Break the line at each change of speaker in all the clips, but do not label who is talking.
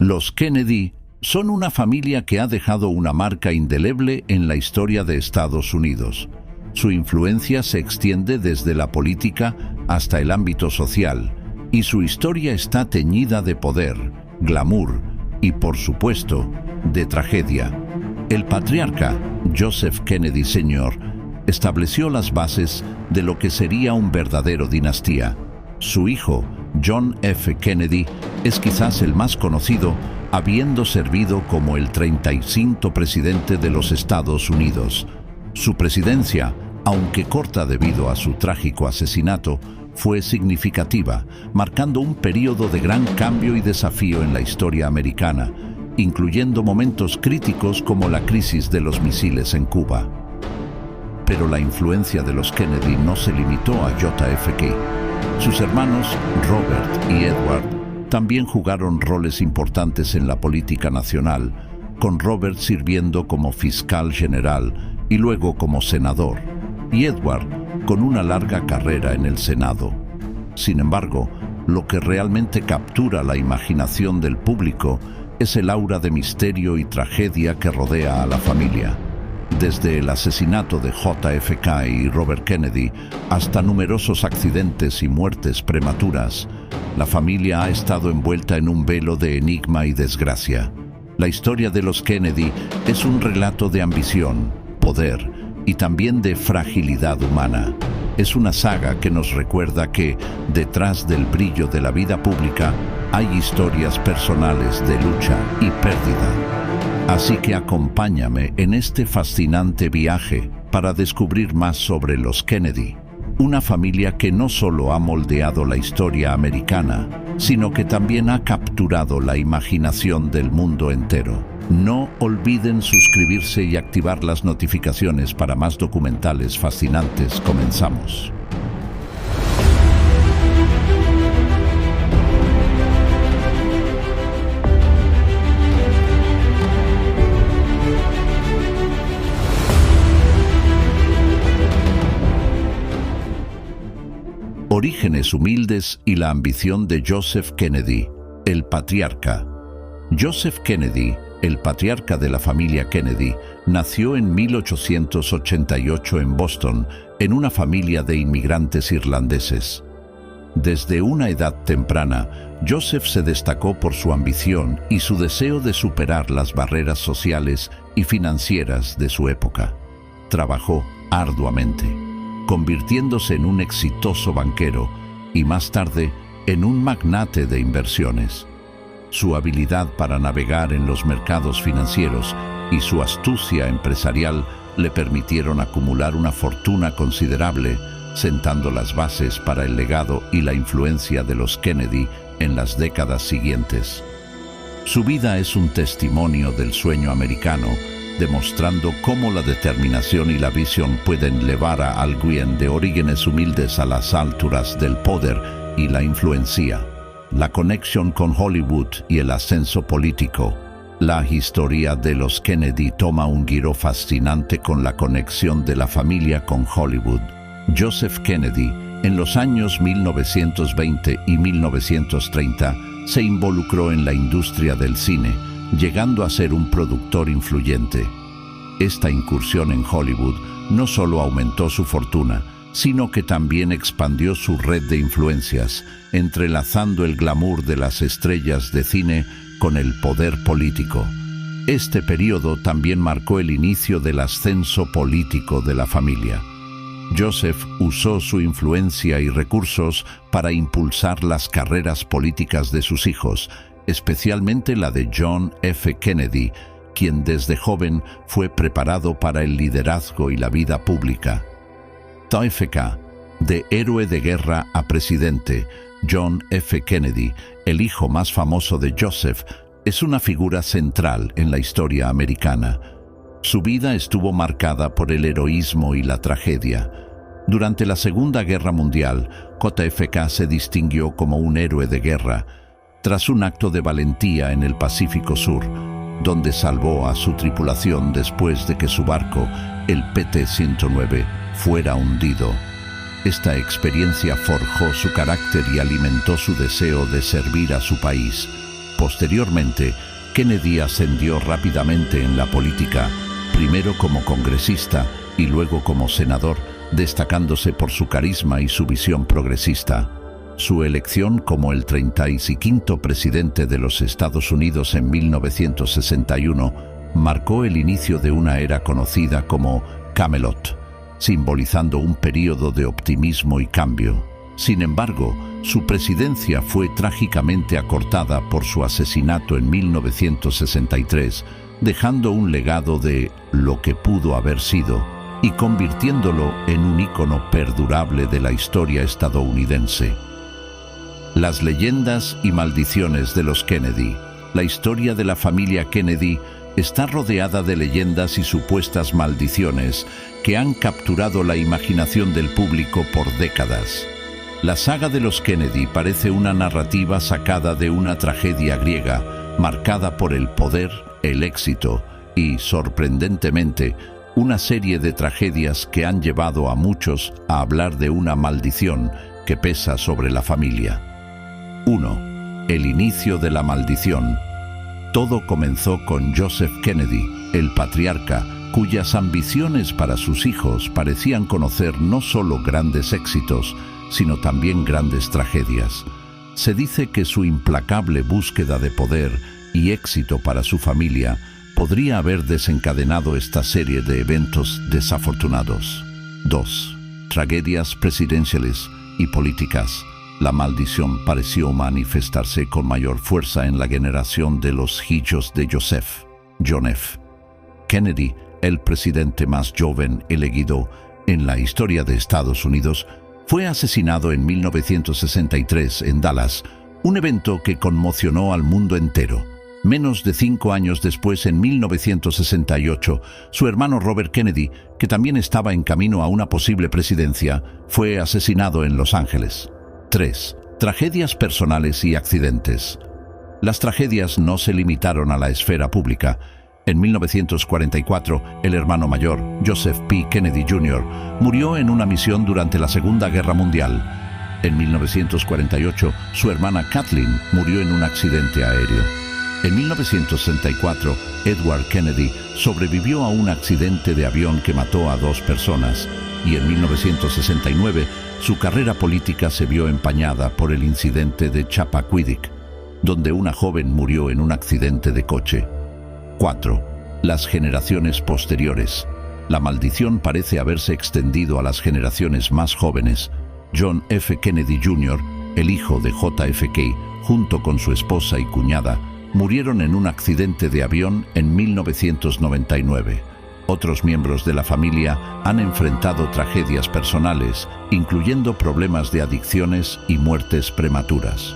Los Kennedy son una familia que ha dejado una marca indeleble en la historia de Estados Unidos. Su influencia se extiende desde la política hasta el ámbito social, y su historia está teñida de poder, glamour y, por supuesto, de tragedia. El patriarca Joseph Kennedy Sr. estableció las bases de lo que sería un verdadero dinastía. Su hijo, John F. Kennedy, es quizás el más conocido, habiendo servido como el 35º presidente de los Estados Unidos. Su presidencia, aunque corta debido a su trágico asesinato, fue significativa, marcando un período de gran cambio y desafío en la historia americana, incluyendo momentos críticos como la crisis de los misiles en Cuba. Pero la influencia de los Kennedy no se limitó a JFK. Sus hermanos Robert y Edward también jugaron roles importantes en la política nacional, con Robert sirviendo como fiscal general y luego como senador, y Edward con una larga carrera en el Senado. Sin embargo, lo que realmente captura la imaginación del público es el aura de misterio y tragedia que rodea a la familia. Desde el asesinato de JFK y Robert Kennedy hasta numerosos accidentes y muertes prematuras, la familia ha estado envuelta en un velo de enigma y desgracia. La historia de los Kennedy es un relato de ambición, poder y también de fragilidad humana. Es una saga que nos recuerda que, detrás del brillo de la vida pública, hay historias personales de lucha y pérdida. Así que acompáñame en este fascinante viaje para descubrir más sobre los Kennedy, una familia que no solo ha moldeado la historia americana, sino que también ha capturado la imaginación del mundo entero. No olviden suscribirse y activar las notificaciones para más documentales fascinantes. Comenzamos. Orígenes humildes y la ambición de Joseph Kennedy, el patriarca. Joseph Kennedy, el patriarca de la familia Kennedy, nació en 1888 en Boston, en una familia de inmigrantes irlandeses. Desde una edad temprana, Joseph se destacó por su ambición y su deseo de superar las barreras sociales y financieras de su época. Trabajó arduamente, convirtiéndose en un exitoso banquero y más tarde en un magnate de inversiones. Su habilidad para navegar en los mercados financieros y su astucia empresarial le permitieron acumular una fortuna considerable, sentando las bases para el legado y la influencia de los Kennedy en las décadas siguientes. Su vida es un testimonio del sueño americano, demostrando cómo la determinación y la visión pueden llevar a alguien de orígenes humildes a las alturas del poder y la influencia. La conexión con Hollywood y el ascenso político. La historia de los Kennedy toma un giro fascinante con la conexión de la familia con Hollywood. Joseph Kennedy, en los años 1920 y 1930, se involucró en la industria del cine, llegando a ser un productor influyente. Esta incursión en Hollywood no solo aumentó su fortuna, sino que también expandió su red de influencias, entrelazando el glamour de las estrellas de cine con el poder político. Este periodo también marcó el inicio del ascenso político de la familia. Joseph usó su influencia y recursos para impulsar las carreras políticas de sus hijos, especialmente la de John F. Kennedy, quien desde joven fue preparado para el liderazgo y la vida pública. JFK, de héroe de guerra a presidente, John F. Kennedy, el hijo más famoso de Joseph, es una figura central en la historia americana. Su vida estuvo marcada por el heroísmo y la tragedia. Durante la Segunda Guerra Mundial, JFK se distinguió como un héroe de guerra, tras un acto de valentía en el Pacífico Sur, donde salvó a su tripulación después de que su barco, el PT-109, fuera hundido. Esta experiencia forjó su carácter y alimentó su deseo de servir a su país. Posteriormente, Kennedy ascendió rápidamente en la política, primero como congresista y luego como senador, destacándose por su carisma y su visión progresista. Su elección como el 35º presidente de los Estados Unidos en 1961 marcó el inicio de una era conocida como Camelot, simbolizando un período de optimismo y cambio. Sin embargo, su presidencia fue trágicamente acortada por su asesinato en 1963, dejando un legado de lo que pudo haber sido y convirtiéndolo en un ícono perdurable de la historia estadounidense. Las leyendas y maldiciones de los Kennedy. La historia de la familia Kennedy está rodeada de leyendas y supuestas maldiciones que han capturado la imaginación del público por décadas. La saga de los Kennedy parece una narrativa sacada de una tragedia griega, marcada por el poder, el éxito y, sorprendentemente, una serie de tragedias que han llevado a muchos a hablar de una maldición que pesa sobre la familia. 1. El inicio de la maldición. Todo comenzó con Joseph Kennedy, el patriarca, cuyas ambiciones para sus hijos parecían conocer no solo grandes éxitos, sino también grandes tragedias. Se dice que su implacable búsqueda de poder y éxito para su familia podría haber desencadenado esta serie de eventos desafortunados. 2. Tragedias presidenciales y políticas. La maldición pareció manifestarse con mayor fuerza en la generación de los hijos de John F. Kennedy, el presidente más joven elegido en la historia de Estados Unidos, fue asesinado en 1963 en Dallas, un evento que conmocionó al mundo entero. Menos de 5 años después, en 1968, su hermano Robert Kennedy, que también estaba en camino a una posible presidencia, fue asesinado en Los Ángeles. 3. Tragedias personales y accidentes. Las tragedias no se limitaron a la esfera pública. En 1944, el hermano mayor, Joseph P. Kennedy Jr., murió en una misión durante la Segunda Guerra Mundial. En 1948, su hermana Kathleen murió en un accidente aéreo. En 1964, Edward Kennedy sobrevivió a un accidente de avión que mató a 2 personas, y en 1969, su carrera política se vio empañada por el incidente de Chappaquiddick, donde una joven murió en un accidente de coche. 4. Las generaciones posteriores. La maldición parece haberse extendido a las generaciones más jóvenes. John F. Kennedy Jr., el hijo de JFK, junto con su esposa y cuñada, murieron en un accidente de avión en 1999. Otros miembros de la familia han enfrentado tragedias personales, incluyendo problemas de adicciones y muertes prematuras.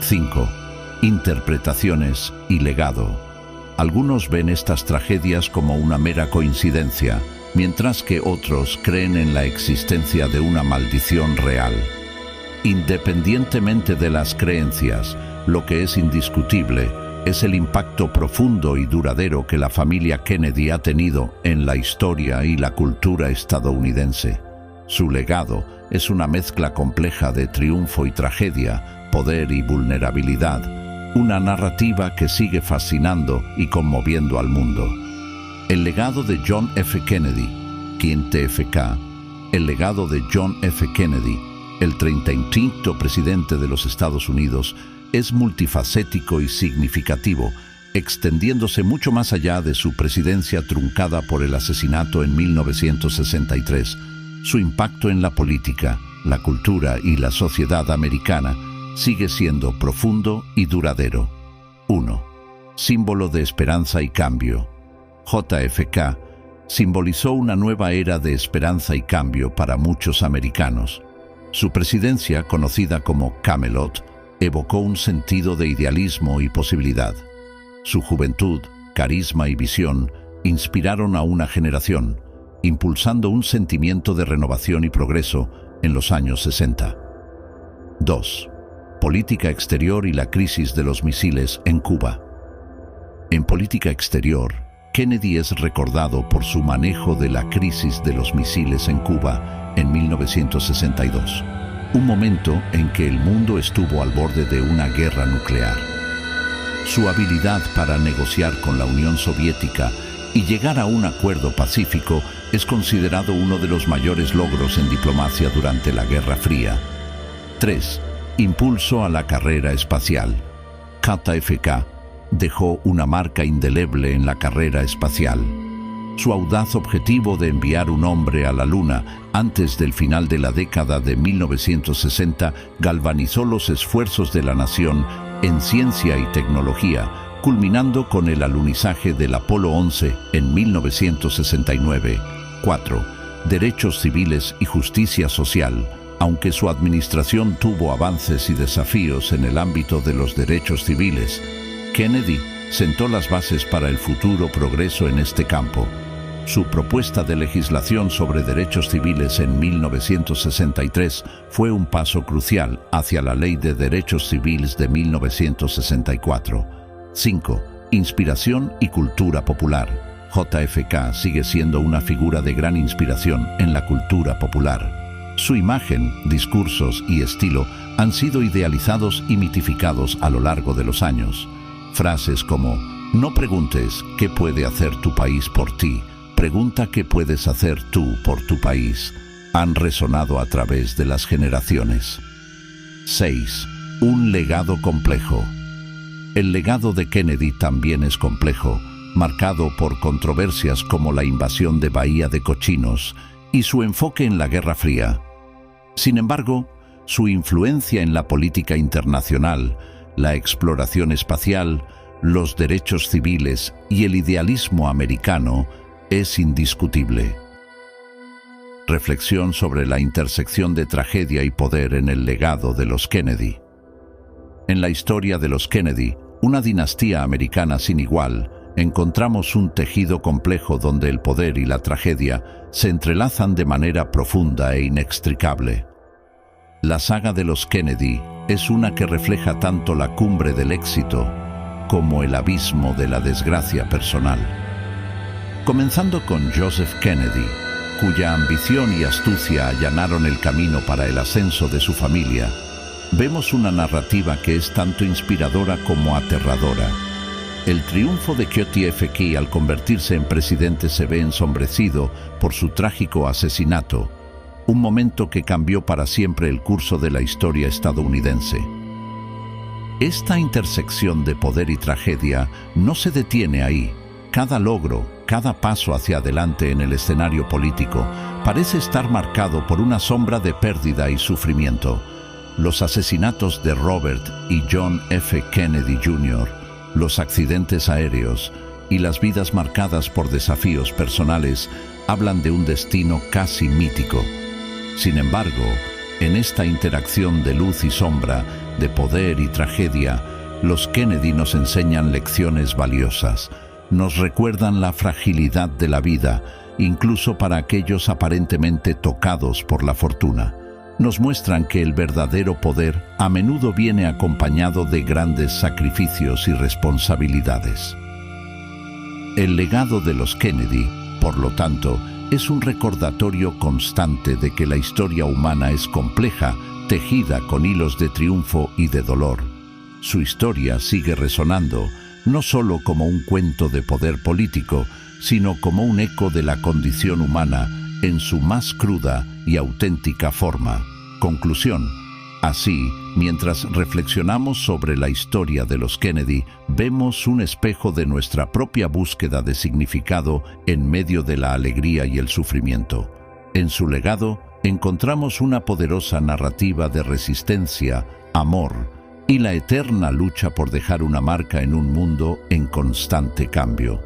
5. Interpretaciones y legado. Algunos ven estas tragedias como una mera coincidencia, mientras que otros creen en la existencia de una maldición real. Independientemente de las creencias, lo que es indiscutible es el impacto profundo y duradero que la familia Kennedy ha tenido en la historia y la cultura estadounidense. Su legado es una mezcla compleja de triunfo y tragedia, poder y vulnerabilidad, una narrativa que sigue fascinando y conmoviendo al mundo. El legado de John F. Kennedy, quien TFK, el legado de John F. Kennedy, el 35º presidente de los Estados Unidos, es multifacético y significativo, extendiéndose mucho más allá de su presidencia truncada por el asesinato en 1963. Su impacto en la política, la cultura y la sociedad americana sigue siendo profundo y duradero. 1. Símbolo de esperanza y cambio. JFK simbolizó una nueva era de esperanza y cambio para muchos americanos. Su presidencia, conocida como Camelot, evocó un sentido de idealismo y posibilidad. Su juventud, carisma y visión inspiraron a una generación, impulsando un sentimiento de renovación y progreso en los años 60. 2. Política exterior y la crisis de los misiles en Cuba. En política exterior, Kennedy es recordado por su manejo de la crisis de los misiles en Cuba en 1962. Un momento en que el mundo estuvo al borde de una guerra nuclear. Su habilidad para negociar con la Unión Soviética y llegar a un acuerdo pacífico es considerado uno de los mayores logros en diplomacia durante la Guerra Fría. 3. Impulso a la carrera espacial. JFK dejó una marca indeleble en la carrera espacial. Su audaz objetivo de enviar un hombre a la Luna antes del final de la década de 1960 galvanizó los esfuerzos de la nación en ciencia y tecnología, culminando con el alunizaje del Apolo 11 en 1969. 4. Derechos civiles y justicia social. Aunque su administración tuvo avances y desafíos en el ámbito de los derechos civiles, Kennedy sentó las bases para el futuro progreso en este campo. Su propuesta de legislación sobre derechos civiles en 1963 fue un paso crucial hacia la Ley de Derechos Civiles de 1964. 5. Inspiración y cultura popular. JFK sigue siendo una figura de gran inspiración en la cultura popular. Su imagen, discursos y estilo han sido idealizados y mitificados a lo largo de los años. Frases como "No preguntes qué puede hacer tu país por ti, pregunta qué puedes hacer tú por tu país" han resonado a través de las generaciones. 6. Un legado complejo. El legado de Kennedy también es complejo, marcado por controversias como la invasión de Bahía de Cochinos y su enfoque en la Guerra Fría. Sin embargo, su influencia en la política internacional, la exploración espacial, los derechos civiles y el idealismo americano es indiscutible. Reflexión sobre la intersección de tragedia y poder en el legado de los Kennedy. En la historia de los Kennedy, una dinastía americana sin igual, encontramos un tejido complejo donde el poder y la tragedia se entrelazan de manera profunda e inextricable. La saga de los Kennedy es una que refleja tanto la cumbre del éxito como el abismo de la desgracia personal. Comenzando con Joseph Kennedy, cuya ambición y astucia allanaron el camino para el ascenso de su familia, vemos una narrativa que es tanto inspiradora como aterradora. El triunfo de JFK al convertirse en presidente se ve ensombrecido por su trágico asesinato, un momento que cambió para siempre el curso de la historia estadounidense. Esta intersección de poder y tragedia no se detiene ahí. Cada logro, cada paso hacia adelante en el escenario político parece estar marcado por una sombra de pérdida y sufrimiento. Los asesinatos de Robert y John F. Kennedy Jr., los accidentes aéreos y las vidas marcadas por desafíos personales hablan de un destino casi mítico. Sin embargo, en esta interacción de luz y sombra, de poder y tragedia, los Kennedy nos enseñan lecciones valiosas. Nos recuerdan la fragilidad de la vida, incluso para aquellos aparentemente tocados por la fortuna. Nos muestran que el verdadero poder a menudo viene acompañado de grandes sacrificios y responsabilidades. El legado de los Kennedy, por lo tanto, es un recordatorio constante de que la historia humana es compleja, tejida con hilos de triunfo y de dolor. Su historia sigue resonando, no solo como un cuento de poder político, sino como un eco de la condición humana en su más cruda y auténtica forma. Conclusión. Así, mientras reflexionamos sobre la historia de los Kennedy, vemos un espejo de nuestra propia búsqueda de significado en medio de la alegría y el sufrimiento. En su legado, encontramos una poderosa narrativa de resistencia, amor y la eterna lucha por dejar una marca en un mundo en constante cambio.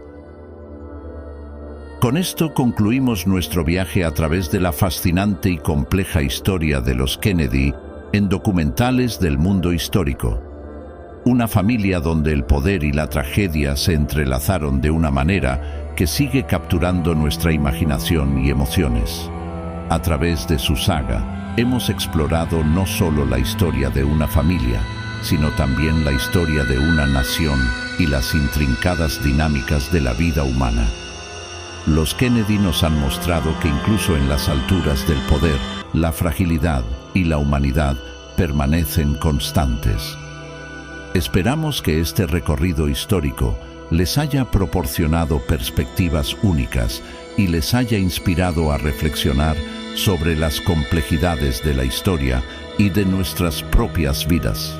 Con esto concluimos nuestro viaje a través de la fascinante y compleja historia de los Kennedy en documentales del mundo histórico. Una familia donde el poder y la tragedia se entrelazaron de una manera que sigue capturando nuestra imaginación y emociones. A través de su saga, hemos explorado no solo la historia de una familia, sino también la historia de una nación y las intrincadas dinámicas de la vida humana. Los Kennedy nos han mostrado que incluso en las alturas del poder, la fragilidad y la humanidad permanecen constantes. Esperamos que este recorrido histórico les haya proporcionado perspectivas únicas y les haya inspirado a reflexionar sobre las complejidades de la historia y de nuestras propias vidas.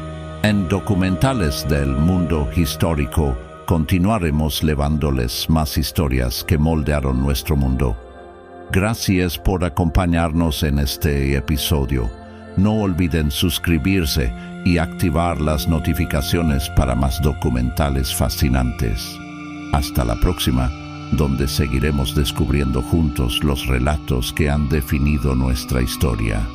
En Documentales del Mundo Histórico continuaremos llevándoles más historias que moldearon nuestro mundo. Gracias por acompañarnos en este episodio. No olviden suscribirse y activar las notificaciones para más documentales fascinantes. Hasta la próxima, donde seguiremos descubriendo juntos los relatos que han definido nuestra historia.